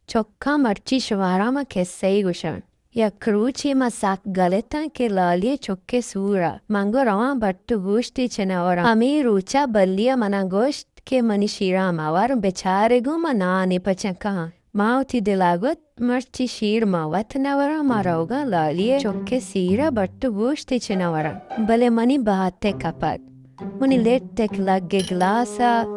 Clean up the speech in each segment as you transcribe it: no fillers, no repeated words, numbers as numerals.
Çokka marci şvarama kessei guşan. Ya kruci masak galetan ke lalie çokke sura. Mango rawan battu gushti çenavara. Ami rucha ballia mana gosht ke mani shirama var beçare guma nani paçanka. Mauti delagot marci shirma vatnavara marauga lalie çokke sira battu gushti çenavara. Bale mani bahatte kapat. Muni lettek lagge glasa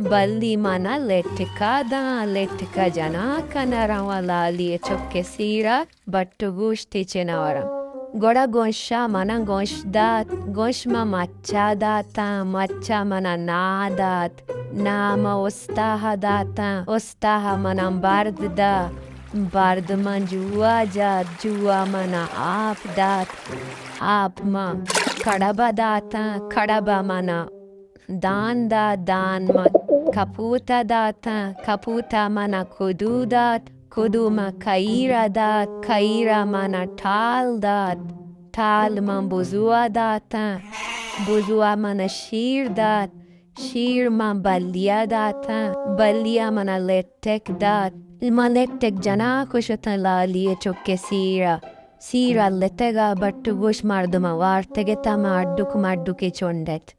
Balli mana letika jana kanarawa lalia chokke sira battu gushti chenavaram. Goda gonsha mana gonshdat, gonshma macha data, macha mana nadat, nama ostaha data, ostaha mana bardda, bardman jua jat, jua mana apdat, apma kadaba data, kadaba mana danda danma kaputa data, kaputa mana kududat, kuduma kaira dat, kaira mana tal dat, tal man buzua data, buzua mana shir dat, shir man balia data, balia mana lettek dat, ma lettek jana kushata lalia chokke sira, sira lettega battu gush marduma wartegeta madduk madduke chondet.